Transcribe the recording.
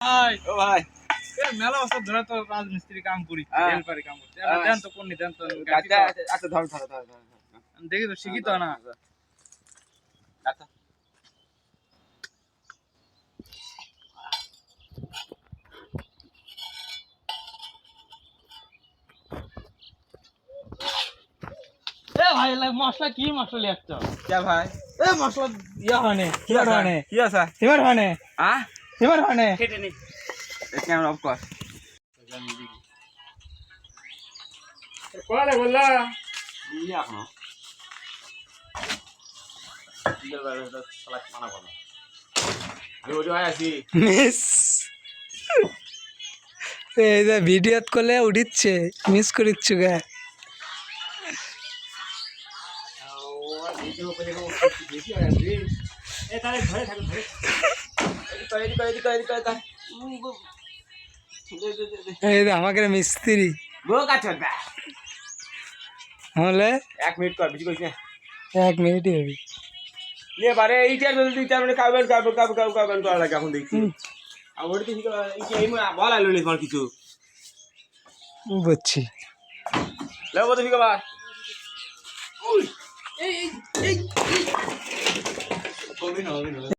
ভাই ও ভাই মেলা বছর ধরে তো রাজমিস্ত্রি কাম করি হেল্পারি কাম করতে দেন তো কোননি দেন তো আচ্ছা আচ্ছা ধর ধর ধর ধর দেখি তো শিখি তো না আচ্ছা এ ভাই মশলা কি মশলা লিখছ क्या भाई এ মশলা ইয়া হনে কি আছে কি আছে সিমার হনে আ সিমার হনে কেটে নি ক্যামেরা অফ কর কোলা বললা ই এখনো দিগের বাইরে তো সালাক মানা করো আমি ওই ভাই আছি মিস এই যে ভিডিওত করলে উঠিচ্ছে মিস করিচ্ছু গে ও ভিডিও করে ও বেশি হয় আছে এ তাহলে ঘরে থাকো ঘরে এদিকে এই যে আমাকে মিস্ত্রি বোকা চলবে হলে 1 মিনিট কর বেশি কইছ না 1 মিনিটই হবে নে বারে এইটার জলদি তার মানে কাবেন করা লাগে এখন দেখছি আর ওটা কি এই বল আইলো নি তোমার কিছু বুঝছি লেবো তো ফিকা বার এই কবি না